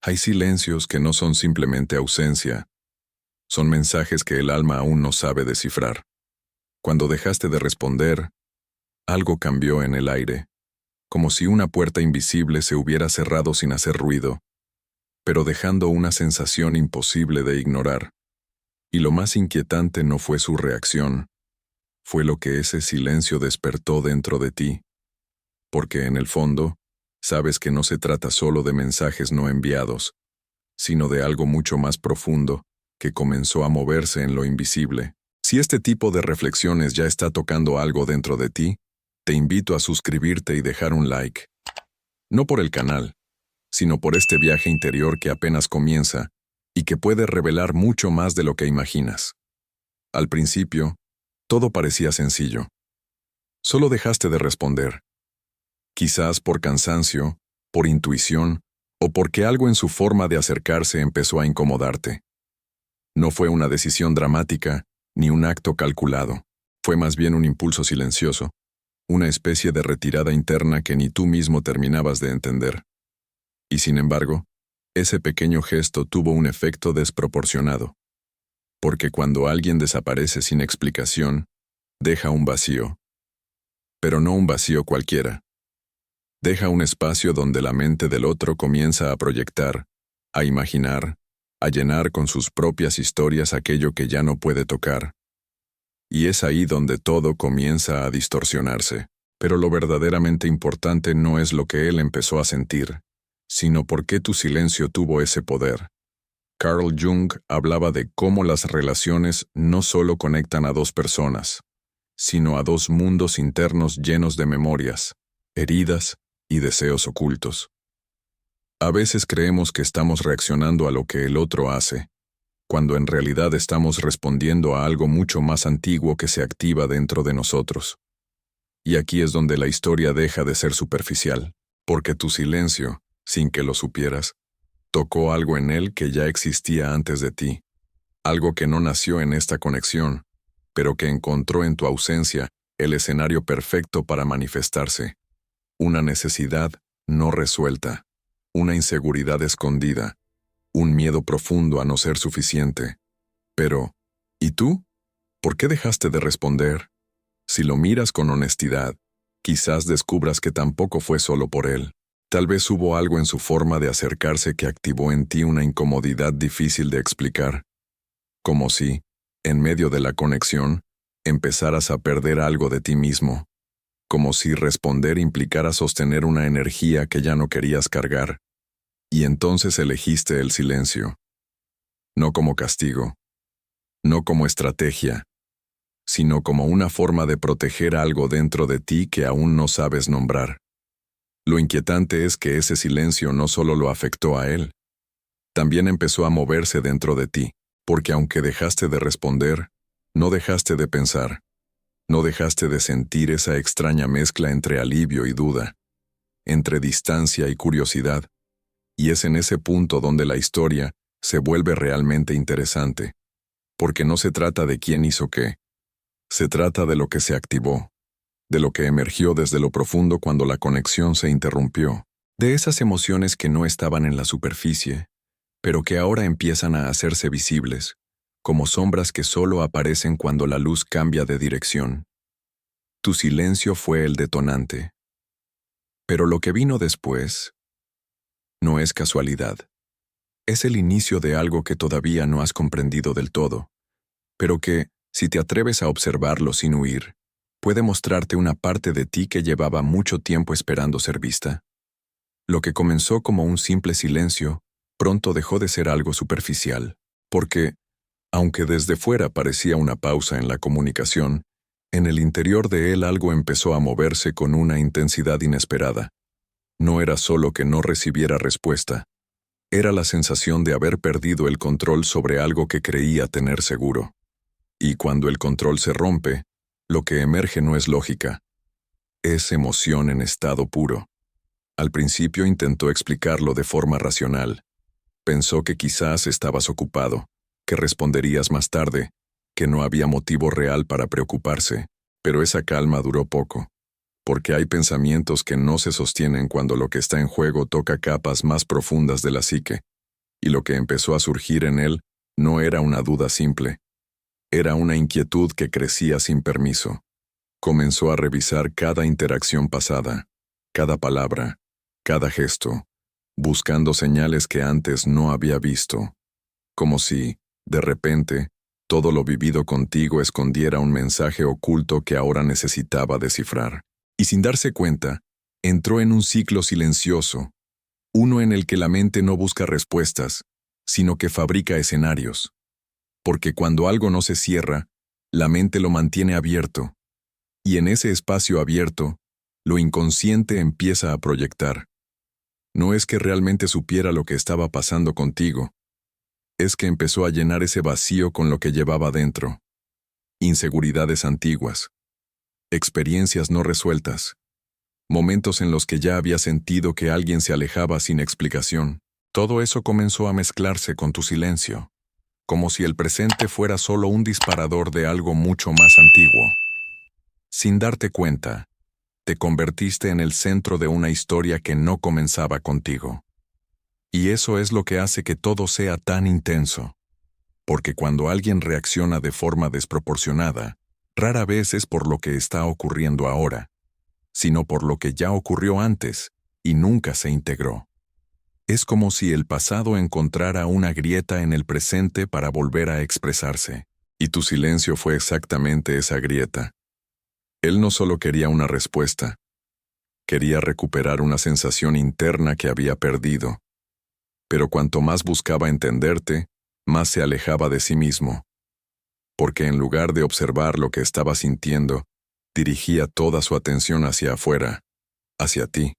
Hay silencios que no son simplemente ausencia, son mensajes que el alma aún no sabe descifrar. Cuando dejaste de responder, algo cambió en el aire, como si una puerta invisible se hubiera cerrado sin hacer ruido, pero dejando una sensación imposible de ignorar. Y lo más inquietante no fue su reacción, fue lo que ese silencio despertó dentro de ti. Porque en el fondo, sabes que no se trata solo de mensajes no enviados, sino de algo mucho más profundo, que comenzó a moverse en lo invisible. Si este tipo de reflexiones ya está tocando algo dentro de ti, te invito a suscribirte y dejar un like. No por el canal, sino por este viaje interior que apenas comienza y que puede revelar mucho más de lo que imaginas. Al principio, todo parecía sencillo. Solo dejaste de responder. Quizás por cansancio, por intuición, o porque algo en su forma de acercarse empezó a incomodarte. No fue una decisión dramática, ni un acto calculado. Fue más bien un impulso silencioso, una especie de retirada interna que ni tú mismo terminabas de entender. Y sin embargo, ese pequeño gesto tuvo un efecto desproporcionado. Porque cuando alguien desaparece sin explicación, deja un vacío. Pero no un vacío cualquiera. Deja un espacio donde la mente del otro comienza a proyectar, a imaginar, a llenar con sus propias historias aquello que ya no puede tocar. Y es ahí donde todo comienza a distorsionarse. Pero lo verdaderamente importante no es lo que él empezó a sentir, sino por qué tu silencio tuvo ese poder. Carl Jung hablaba de cómo las relaciones no solo conectan a dos personas, sino a dos mundos internos llenos de memorias, heridas y deseos ocultos. A veces creemos que estamos reaccionando a lo que el otro hace, cuando en realidad estamos respondiendo a algo mucho más antiguo que se activa dentro de nosotros. Y aquí es donde la historia deja de ser superficial, porque tu silencio, sin que lo supieras, tocó algo en él que ya existía antes de ti, algo que no nació en esta conexión, pero que encontró en tu ausencia el escenario perfecto para manifestarse. Una necesidad no resuelta, una inseguridad escondida, un miedo profundo a no ser suficiente. Pero, ¿y tú? ¿Por qué dejaste de responder? Si lo miras con honestidad, quizás descubras que tampoco fue solo por él. Tal vez hubo algo en su forma de acercarse que activó en ti una incomodidad difícil de explicar. Como si, en medio de la conexión, empezaras a perder algo de ti mismo. Como si responder implicara sostener una energía que ya no querías cargar. Y entonces elegiste el silencio. No como castigo, no como estrategia, sino como una forma de proteger algo dentro de ti que aún no sabes nombrar. Lo inquietante es que ese silencio no solo lo afectó a él, también empezó a moverse dentro de ti, porque aunque dejaste de responder, no dejaste de pensar, no dejaste de sentir esa extraña mezcla entre alivio y duda, entre distancia y curiosidad, y es en ese punto donde la historia se vuelve realmente interesante, porque no se trata de quién hizo qué, se trata de lo que se activó, de lo que emergió desde lo profundo cuando la conexión se interrumpió, de esas emociones que no estaban en la superficie, pero que ahora empiezan a hacerse visibles, como sombras que solo aparecen cuando la luz cambia de dirección. Tu silencio fue el detonante. Pero lo que vino después no es casualidad. Es el inicio de algo que todavía no has comprendido del todo, pero que, si te atreves a observarlo sin huir, puede mostrarte una parte de ti que llevaba mucho tiempo esperando ser vista. Lo que comenzó como un simple silencio, pronto dejó de ser algo superficial, porque, aunque desde fuera parecía una pausa en la comunicación, en el interior de él algo empezó a moverse con una intensidad inesperada. No era solo que no recibiera respuesta, era la sensación de haber perdido el control sobre algo que creía tener seguro. Y cuando el control se rompe, lo que emerge no es lógica, es emoción en estado puro. Al principio intentó explicarlo de forma racional. Pensó que quizás estabas ocupado, que responderías más tarde, que no había motivo real para preocuparse, pero esa calma duró poco, porque hay pensamientos que no se sostienen cuando lo que está en juego toca capas más profundas de la psique. Y lo que empezó a surgir en él no era una duda simple, era una inquietud que crecía sin permiso. Comenzó a revisar cada interacción pasada, cada palabra, cada gesto, buscando señales que antes no había visto, como si, de repente, todo lo vivido contigo escondiera un mensaje oculto que ahora necesitaba descifrar. Y sin darse cuenta, entró en un ciclo silencioso, uno en el que la mente no busca respuestas, sino que fabrica escenarios. Porque cuando algo no se cierra, la mente lo mantiene abierto, y en ese espacio abierto, lo inconsciente empieza a proyectar. No es que realmente supiera lo que estaba pasando contigo, es que empezó a llenar ese vacío con lo que llevaba dentro. Inseguridades antiguas, experiencias no resueltas, momentos en los que ya había sentido que alguien se alejaba sin explicación. Todo eso comenzó a mezclarse con tu silencio, como si el presente fuera solo un disparador de algo mucho más antiguo. Sin darte cuenta, te convertiste en el centro de una historia que no comenzaba contigo. Y eso es lo que hace que todo sea tan intenso. Porque cuando alguien reacciona de forma desproporcionada, rara vez es por lo que está ocurriendo ahora, sino por lo que ya ocurrió antes y nunca se integró. Es como si el pasado encontrara una grieta en el presente para volver a expresarse. Y tu silencio fue exactamente esa grieta. Él no solo quería una respuesta, quería recuperar una sensación interna que había perdido. Pero cuanto más buscaba entenderte, más se alejaba de sí mismo. Porque en lugar de observar lo que estaba sintiendo, dirigía toda su atención hacia afuera, hacia ti,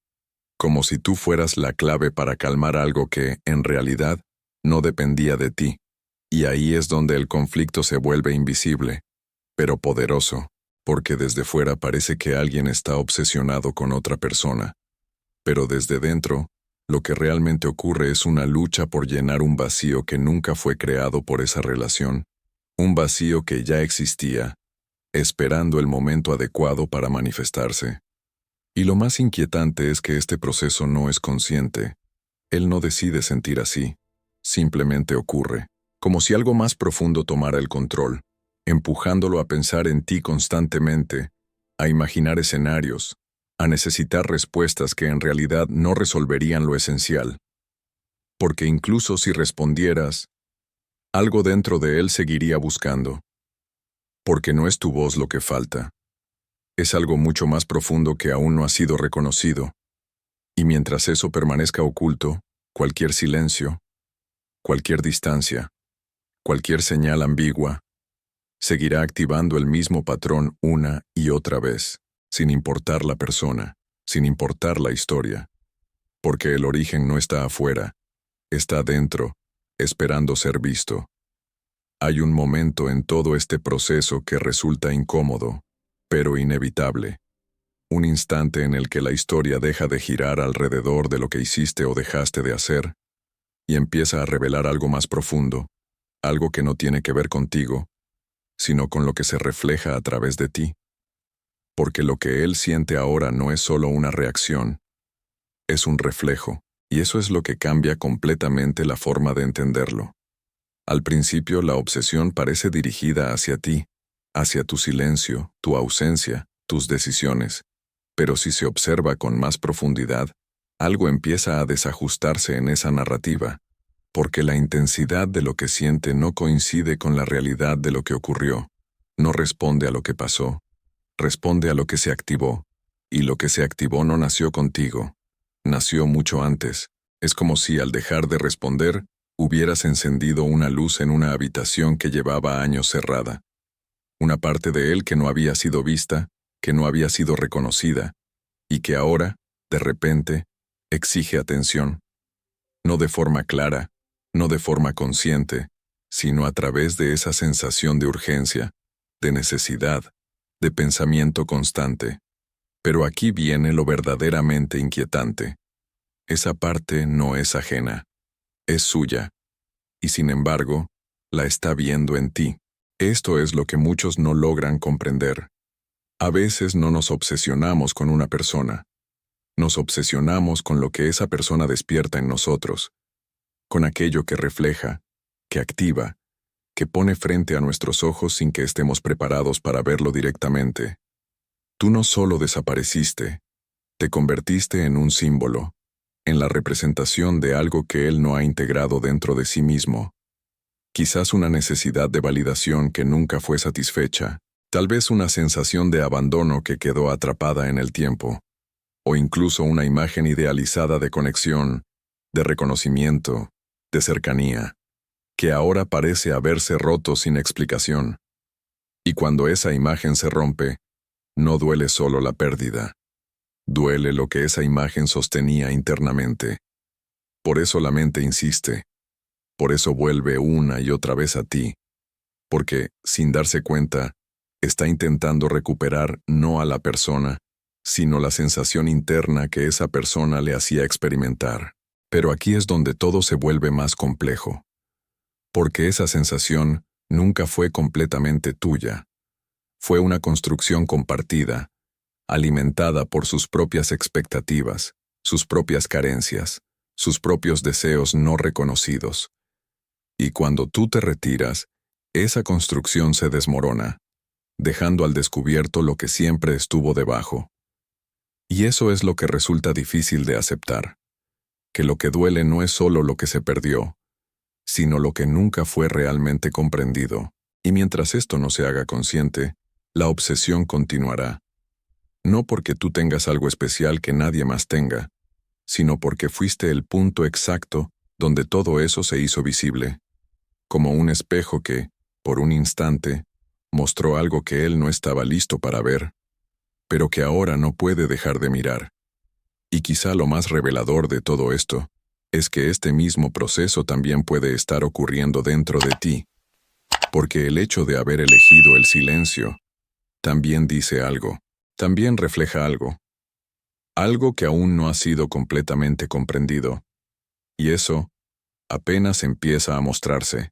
como si tú fueras la clave para calmar algo que, en realidad, no dependía de ti. Y ahí es donde el conflicto se vuelve invisible, pero poderoso, porque desde fuera parece que alguien está obsesionado con otra persona. Pero desde dentro, lo que realmente ocurre es una lucha por llenar un vacío que nunca fue creado por esa relación, un vacío que ya existía, esperando el momento adecuado para manifestarse. Y lo más inquietante es que este proceso no es consciente. Él no decide sentir así, simplemente ocurre, como si algo más profundo tomara el control, empujándolo a pensar en ti constantemente, a imaginar escenarios, a necesitar respuestas que en realidad no resolverían lo esencial. Porque incluso si respondieras, algo dentro de él seguiría buscando. Porque no es tu voz lo que falta. Es algo mucho más profundo que aún no ha sido reconocido. Y mientras eso permanezca oculto, cualquier silencio, cualquier distancia, cualquier señal ambigua, seguirá activando el mismo patrón una y otra vez, sin importar la persona, sin importar la historia. Porque el origen no está afuera, está dentro, esperando ser visto. Hay un momento en todo este proceso que resulta incómodo, pero inevitable. Un instante en el que la historia deja de girar alrededor de lo que hiciste o dejaste de hacer, y empieza a revelar algo más profundo, algo que no tiene que ver contigo, sino con lo que se refleja a través de ti. Porque lo que él siente ahora no es solo una reacción, es un reflejo, y eso es lo que cambia completamente la forma de entenderlo. Al principio la obsesión parece dirigida hacia ti, hacia tu silencio, tu ausencia, tus decisiones, pero si se observa con más profundidad, algo empieza a desajustarse en esa narrativa, porque la intensidad de lo que siente no coincide con la realidad de lo que ocurrió, no responde a lo que pasó, responde a lo que se activó, y lo que se activó no nació contigo, nació mucho antes. Es como si al dejar de responder, hubieras encendido una luz en una habitación que llevaba años cerrada. Una parte de él que no había sido vista, que no había sido reconocida, y que ahora, de repente, exige atención. No de forma clara, no de forma consciente, sino a través de esa sensación de urgencia, de necesidad, de pensamiento constante. Pero aquí viene lo verdaderamente inquietante. Esa parte no es ajena, es suya, y sin embargo, la está viendo en ti. Esto es lo que muchos no logran comprender. A veces no nos obsesionamos con una persona. Nos obsesionamos con lo que esa persona despierta en nosotros. con aquello que refleja, que activa, que pone frente a nuestros ojos sin que estemos preparados para verlo directamente. Tú no solo desapareciste, te convertiste en un símbolo, en la representación de algo que él no ha integrado dentro de sí mismo. Quizás una necesidad de validación que nunca fue satisfecha, tal vez una sensación de abandono que quedó atrapada en el tiempo, o incluso una imagen idealizada de conexión, de reconocimiento, de cercanía, que ahora parece haberse roto sin explicación. Y cuando esa imagen se rompe, no duele solo la pérdida, duele lo que esa imagen sostenía internamente. Por eso la mente insiste, por eso vuelve una y otra vez a ti, porque, sin darse cuenta, está intentando recuperar no a la persona, sino la sensación interna que esa persona le hacía experimentar. Pero aquí es donde todo se vuelve más complejo, porque esa sensación nunca fue completamente tuya. Fue una construcción compartida, alimentada por sus propias expectativas, sus propias carencias, sus propios deseos no reconocidos. Y cuando tú te retiras, esa construcción se desmorona, dejando al descubierto lo que siempre estuvo debajo. Y eso es lo que resulta difícil de aceptar, que lo que duele no es solo lo que se perdió, sino lo que nunca fue realmente comprendido. Y mientras esto no se haga consciente, la obsesión continuará. No porque tú tengas algo especial que nadie más tenga, sino porque fuiste el punto exacto donde todo eso se hizo visible, como un espejo que, por un instante, mostró algo que él no estaba listo para ver, pero que ahora no puede dejar de mirar. Y quizá lo más revelador de todo esto es que este mismo proceso también puede estar ocurriendo dentro de ti, porque el hecho de haber elegido el silencio también dice algo, también refleja algo que aún no ha sido completamente comprendido, y eso apenas empieza a mostrarse.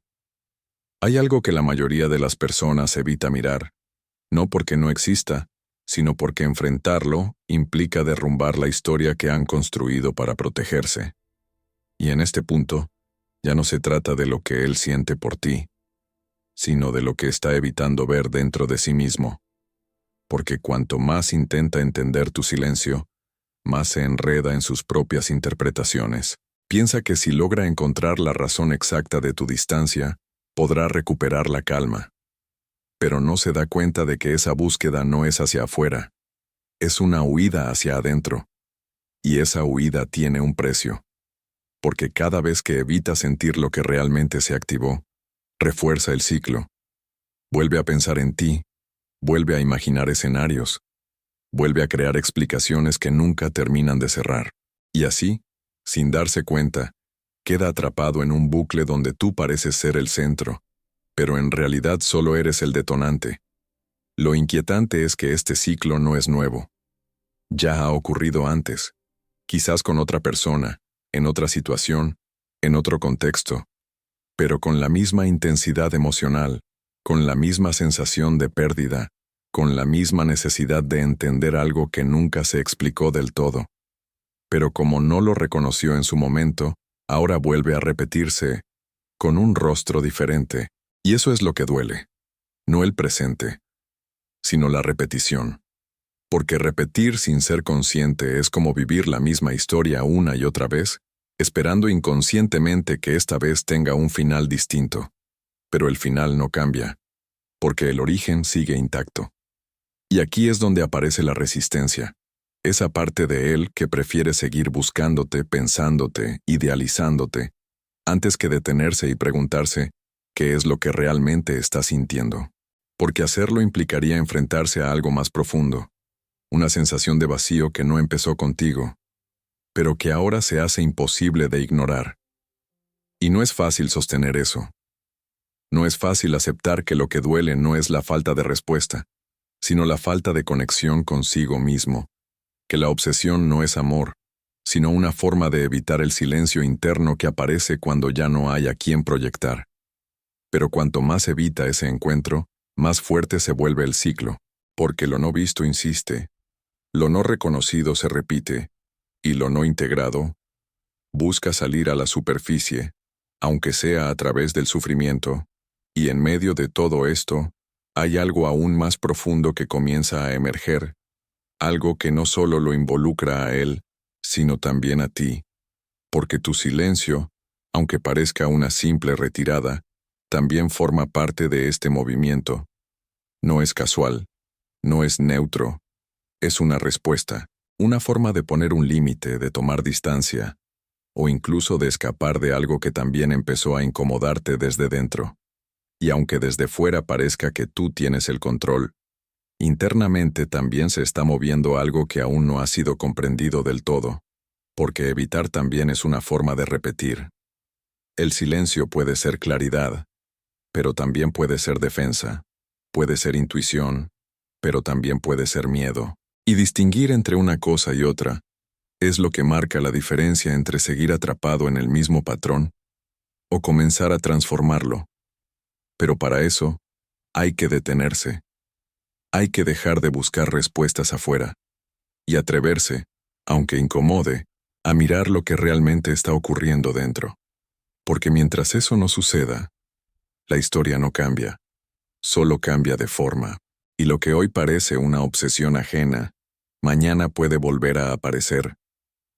Hay algo que la mayoría de las personas evita mirar, no porque no exista, sino porque enfrentarlo implica derrumbar la historia que han construido para protegerse. Y en este punto, ya no se trata de lo que él siente por ti, sino de lo que está evitando ver dentro de sí mismo. Porque cuanto más intenta entender tu silencio, más se enreda en sus propias interpretaciones. Piensa que si logra encontrar la razón exacta de tu distancia, podrá recuperar la calma. Pero no se da cuenta de que esa búsqueda no es hacia afuera, es una huida hacia adentro. Y esa huida tiene un precio. Porque cada vez que evita sentir lo que realmente se activó, refuerza el ciclo. Vuelve a pensar en ti, vuelve a imaginar escenarios, vuelve a crear explicaciones que nunca terminan de cerrar. Y así, sin darse cuenta, queda atrapado en un bucle donde tú pareces ser el centro, pero en realidad solo eres el detonante. Lo inquietante es que este ciclo no es nuevo. Ya ha ocurrido antes, quizás con otra persona, en otra situación, en otro contexto, pero con la misma intensidad emocional, con la misma sensación de pérdida, con la misma necesidad de entender algo que nunca se explicó del todo. Pero como no lo reconoció en su momento, ahora vuelve a repetirse, con un rostro diferente. Y eso es lo que duele. No el presente, sino la repetición. Porque repetir sin ser consciente es como vivir la misma historia una y otra vez, esperando inconscientemente que esta vez tenga un final distinto. Pero el final no cambia, porque el origen sigue intacto. Y aquí es donde aparece la resistencia, esa parte de él que prefiere seguir buscándote, pensándote, idealizándote, antes que detenerse y preguntarse qué es lo que realmente está sintiendo. Porque hacerlo implicaría enfrentarse a algo más profundo, una sensación de vacío que no empezó contigo, pero que ahora se hace imposible de ignorar. Y no es fácil sostener eso. No es fácil aceptar que lo que duele no es la falta de respuesta, sino la falta de conexión consigo mismo, que la obsesión no es amor, sino una forma de evitar el silencio interno que aparece cuando ya no hay a quien proyectar. Pero cuanto más evita ese encuentro, más fuerte se vuelve el ciclo, porque lo no visto insiste, lo no reconocido se repite, y lo no integrado busca salir a la superficie, aunque sea a través del sufrimiento, y en medio de todo esto, hay algo aún más profundo que comienza a emerger, algo que no solo lo involucra a él, sino también a ti, porque tu silencio, aunque parezca una simple retirada, también forma parte de este movimiento. No es casual, no es neutro, es una respuesta, una forma de poner un límite, de tomar distancia, o incluso de escapar de algo que también empezó a incomodarte desde dentro. Y aunque desde fuera parezca que tú tienes el control, internamente también se está moviendo algo que aún no ha sido comprendido del todo, porque evitar también es una forma de repetir. El silencio puede ser claridad, pero también puede ser defensa, puede ser intuición, pero también puede ser miedo. Y distinguir entre una cosa y otra es lo que marca la diferencia entre seguir atrapado en el mismo patrón o comenzar a transformarlo. Pero para eso, hay que detenerse. Hay que dejar de buscar respuestas afuera y atreverse, aunque incomode, a mirar lo que realmente está ocurriendo dentro. Porque mientras eso no suceda, la historia no cambia, solo cambia de forma. Y lo que hoy parece una obsesión ajena, mañana puede volver a aparecer,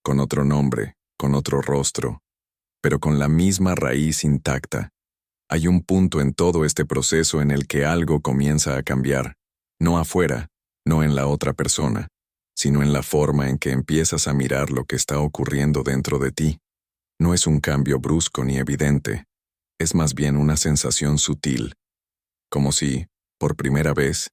con otro nombre, con otro rostro, pero con la misma raíz intacta. Hay un punto en todo este proceso en el que algo comienza a cambiar, no afuera, no en la otra persona, sino en la forma en que empiezas a mirar lo que está ocurriendo dentro de ti. No es un cambio brusco ni evidente, es más bien una sensación sutil, como si, por primera vez,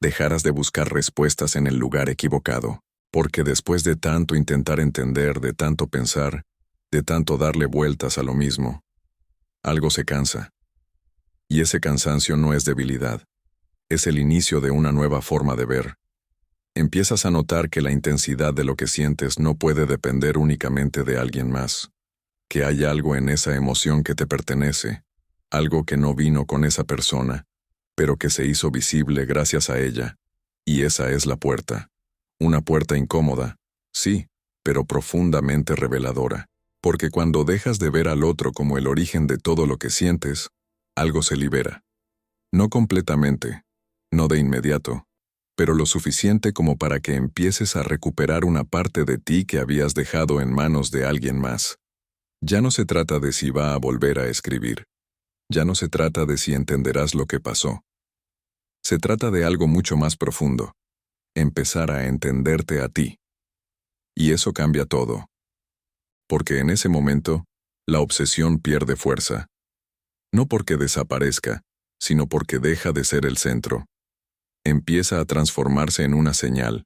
dejaras de buscar respuestas en el lugar equivocado, porque después de tanto intentar entender, de tanto pensar, de tanto darle vueltas a lo mismo, algo se cansa. Y ese cansancio no es debilidad, es el inicio de una nueva forma de ver. Empiezas a notar que la intensidad de lo que sientes no puede depender únicamente de alguien más, que hay algo en esa emoción que te pertenece, algo que no vino con esa persona, pero que se hizo visible gracias a ella, y esa es la puerta. Una puerta incómoda, sí, pero profundamente reveladora, porque cuando dejas de ver al otro como el origen de todo lo que sientes, algo se libera. No completamente, no de inmediato, pero lo suficiente como para que empieces a recuperar una parte de ti que habías dejado en manos de alguien más. Ya no se trata de si va a volver a escribir. Ya no se trata de si entenderás lo que pasó. Se trata de algo mucho más profundo. Empezar a entenderte a ti. Y eso cambia todo. Porque en ese momento, la obsesión pierde fuerza. No porque desaparezca, sino porque deja de ser el centro. Empieza a transformarse en una señal,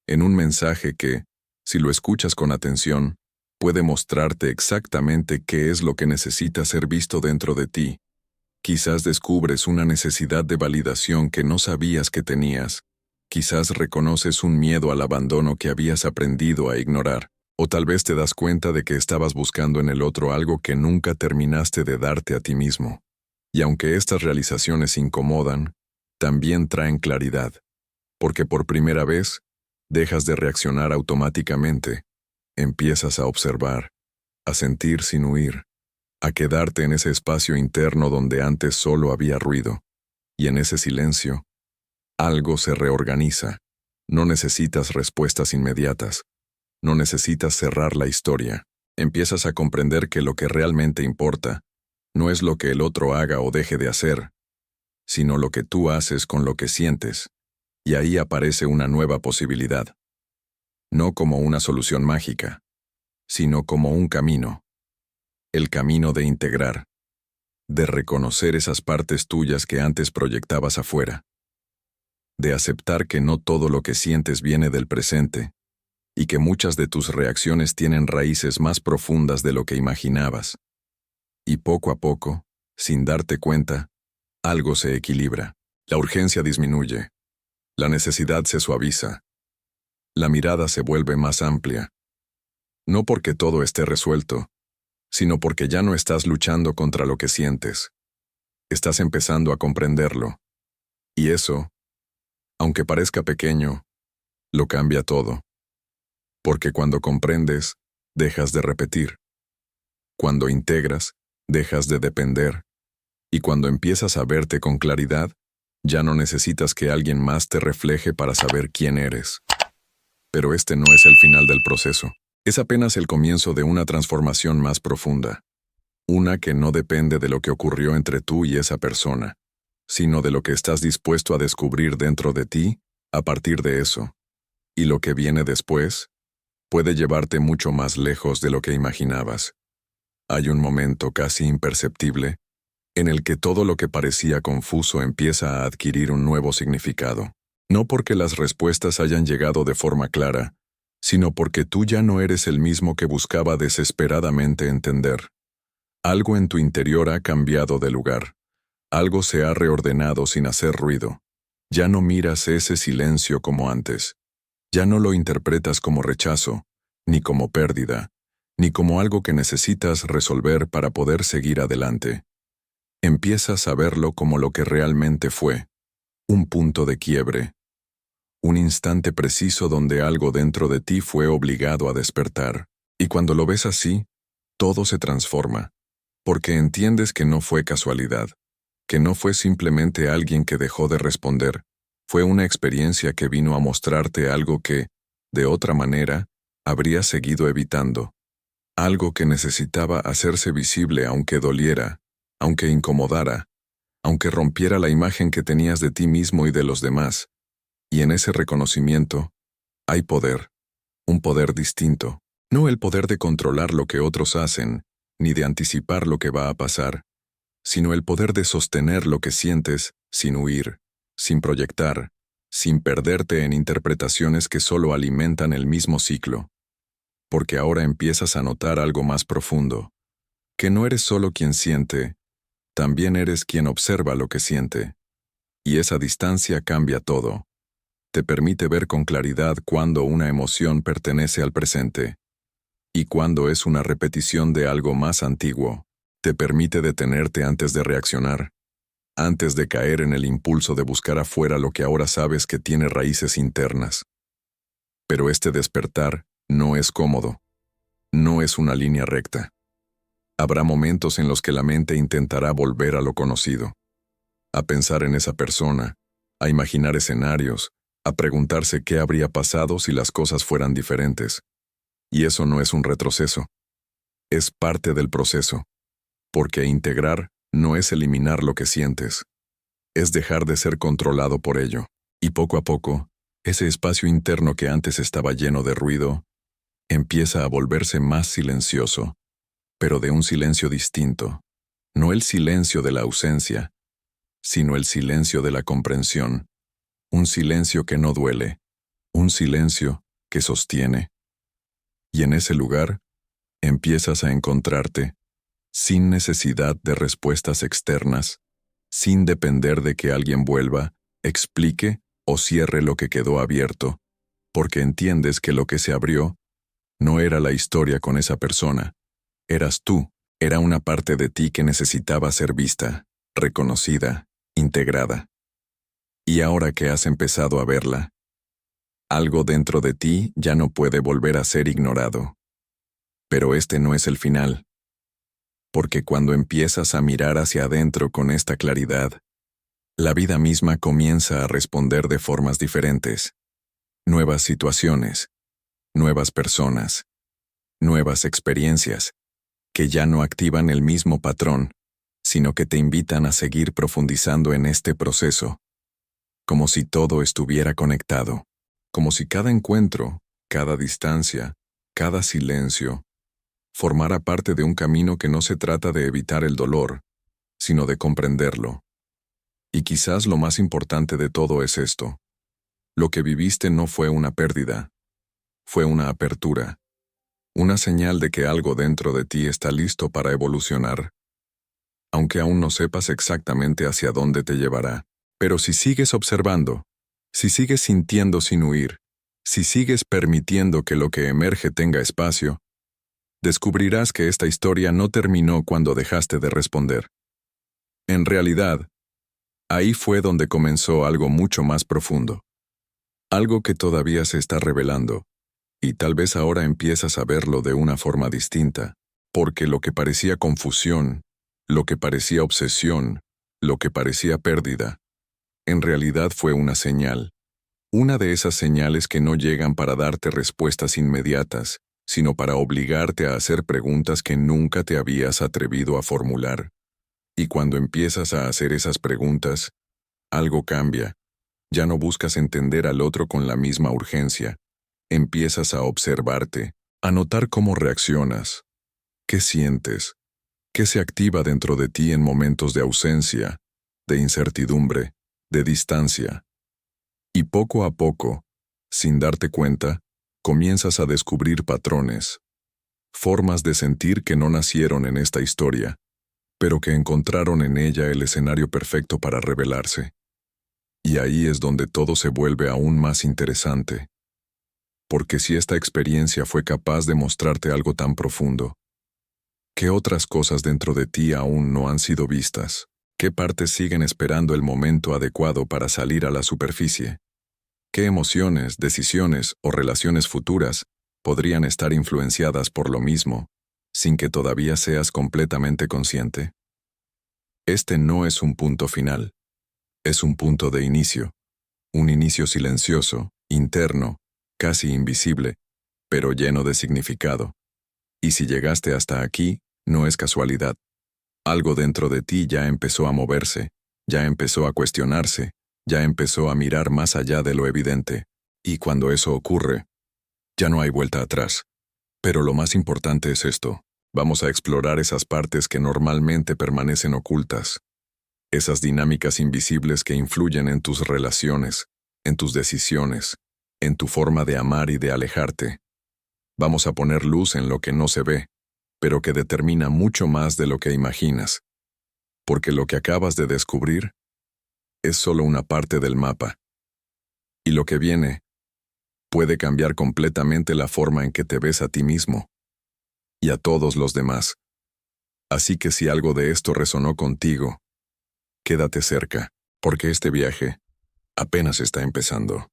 en un mensaje que, si lo escuchas con atención, puede mostrarte exactamente qué es lo que necesita ser visto dentro de ti. Quizás descubres una necesidad de validación que no sabías que tenías. Quizás reconoces un miedo al abandono que habías aprendido a ignorar. O tal vez te das cuenta de que estabas buscando en el otro algo que nunca terminaste de darte a ti mismo. Y aunque estas realizaciones incomodan, también traen claridad. Porque por primera vez, dejas de reaccionar automáticamente. Empiezas a observar, a sentir sin huir, a quedarte en ese espacio interno donde antes solo había ruido. Y en ese silencio, algo se reorganiza. No necesitas respuestas inmediatas. No necesitas cerrar la historia. Empiezas a comprender que lo que realmente importa no es lo que el otro haga o deje de hacer, sino lo que tú haces con lo que sientes. Y ahí aparece una nueva posibilidad. No como una solución mágica, sino como un camino. El camino de integrar, de reconocer esas partes tuyas que antes proyectabas afuera, de aceptar que no todo lo que sientes viene del presente, y que muchas de tus reacciones tienen raíces más profundas de lo que imaginabas. Y poco a poco, sin darte cuenta, algo se equilibra. La urgencia disminuye. La necesidad se suaviza. La mirada se vuelve más amplia. No porque todo esté resuelto, sino porque ya no estás luchando contra lo que sientes. Estás empezando a comprenderlo. Y eso, aunque parezca pequeño, lo cambia todo. Porque cuando comprendes, dejas de repetir. Cuando integras, dejas de depender, y cuando empiezas a verte con claridad, ya no necesitas que alguien más te refleje para saber quién eres. Pero este no es el final del proceso. Es apenas el comienzo de una transformación más profunda. Una que no depende de lo que ocurrió entre tú y esa persona, sino de lo que estás dispuesto a descubrir dentro de ti a partir de eso. Y lo que viene después puede llevarte mucho más lejos de lo que imaginabas. Hay un momento casi imperceptible en el que todo lo que parecía confuso empieza a adquirir un nuevo significado. No porque las respuestas hayan llegado de forma clara, sino porque tú ya no eres el mismo que buscaba desesperadamente entender. Algo en tu interior ha cambiado de lugar. Algo se ha reordenado sin hacer ruido. Ya no miras ese silencio como antes. Ya no lo interpretas como rechazo, ni como pérdida, ni como algo que necesitas resolver para poder seguir adelante. Empiezas a verlo como lo que realmente fue, un punto de quiebre, un instante preciso donde algo dentro de ti fue obligado a despertar. Y cuando lo ves así, todo se transforma, porque entiendes que no fue casualidad, que no fue simplemente alguien que dejó de responder, fue una experiencia que vino a mostrarte algo que, de otra manera, habrías seguido evitando, algo que necesitaba hacerse visible aunque doliera, aunque incomodara, aunque rompiera la imagen que tenías de ti mismo y de los demás. Y en ese reconocimiento hay poder, un poder distinto, no el poder de controlar lo que otros hacen, ni de anticipar lo que va a pasar, sino el poder de sostener lo que sientes sin huir, sin proyectar, sin perderte en interpretaciones que solo alimentan el mismo ciclo. Porque ahora empiezas a notar algo más profundo, que no eres solo quien siente, también eres quien observa lo que siente. Y esa distancia cambia todo. Te permite ver con claridad cuándo una emoción pertenece al presente y cuándo es una repetición de algo más antiguo. Te permite detenerte antes de reaccionar, antes de caer en el impulso de buscar afuera lo que ahora sabes que tiene raíces internas. Pero este despertar no es cómodo, no es una línea recta. Habrá momentos en los que la mente intentará volver a lo conocido, a pensar en esa persona, a imaginar escenarios, a preguntarse qué habría pasado si las cosas fueran diferentes. Y eso no es un retroceso. Es parte del proceso. Porque integrar no es eliminar lo que sientes. Es dejar de ser controlado por ello. Y poco a poco, ese espacio interno que antes estaba lleno de ruido, empieza a volverse más silencioso, pero de un silencio distinto. No el silencio de la ausencia, sino el silencio de la comprensión. Un silencio que no duele, un silencio que sostiene. Y en ese lugar, empiezas a encontrarte, sin necesidad de respuestas externas, sin depender de que alguien vuelva, explique o cierre lo que quedó abierto, porque entiendes que lo que se abrió no era la historia con esa persona, eras tú, era una parte de ti que necesitaba ser vista, reconocida, integrada. Y ahora que has empezado a verla, algo dentro de ti ya no puede volver a ser ignorado. Pero este no es el final. Porque cuando empiezas a mirar hacia adentro con esta claridad, la vida misma comienza a responder de formas diferentes. Nuevas situaciones, nuevas personas, nuevas experiencias, que ya no activan el mismo patrón, sino que te invitan a seguir profundizando en este proceso, como si todo estuviera conectado, como si cada encuentro, cada distancia, cada silencio, formara parte de un camino que no se trata de evitar el dolor, sino de comprenderlo. Y quizás lo más importante de todo es esto. Lo que viviste no fue una pérdida, fue una apertura, una señal de que algo dentro de ti está listo para evolucionar, aunque aún no sepas exactamente hacia dónde te llevará. Pero si sigues observando, si sigues sintiendo sin huir, si sigues permitiendo que lo que emerge tenga espacio, descubrirás que esta historia no terminó cuando dejaste de responder. En realidad, ahí fue donde comenzó algo mucho más profundo. Algo que todavía se está revelando, y tal vez ahora empiezas a verlo de una forma distinta, porque lo que parecía confusión Lo que parecía obsesión, lo que parecía pérdida, en realidad fue una señal. Una de esas señales que no llegan para darte respuestas inmediatas, sino para obligarte a hacer preguntas que nunca te habías atrevido a formular. Y cuando empiezas a hacer esas preguntas, algo cambia. Ya no buscas entender al otro con la misma urgencia. Empiezas a observarte, a notar cómo reaccionas, qué sientes, qué se activa dentro de ti en momentos de ausencia, de incertidumbre, de distancia. Y poco a poco, sin darte cuenta, comienzas a descubrir patrones, formas de sentir que no nacieron en esta historia, pero que encontraron en ella el escenario perfecto para revelarse. Y ahí es donde todo se vuelve aún más interesante. Porque si esta experiencia fue capaz de mostrarte algo tan profundo, ¿qué otras cosas dentro de ti aún no han sido vistas? ¿Qué partes siguen esperando el momento adecuado para salir a la superficie? ¿Qué emociones, decisiones o relaciones futuras podrían estar influenciadas por lo mismo, sin que todavía seas completamente consciente? Este no es un punto final. Es un punto de inicio. Un inicio silencioso, interno, casi invisible, pero lleno de significado. Y si llegaste hasta aquí, no es casualidad. Algo dentro de ti ya empezó a moverse, ya empezó a cuestionarse, ya empezó a mirar más allá de lo evidente. Y cuando eso ocurre, ya no hay vuelta atrás. Pero lo más importante es esto. Vamos a explorar esas partes que normalmente permanecen ocultas. Esas dinámicas invisibles que influyen en tus relaciones, en tus decisiones, en tu forma de amar y de alejarte. Vamos a poner luz en lo que no se ve, pero que determina mucho más de lo que imaginas. Porque lo que acabas de descubrir es solo una parte del mapa. Y lo que viene puede cambiar completamente la forma en que te ves a ti mismo y a todos los demás. Así que si algo de esto resonó contigo, quédate cerca, porque este viaje apenas está empezando.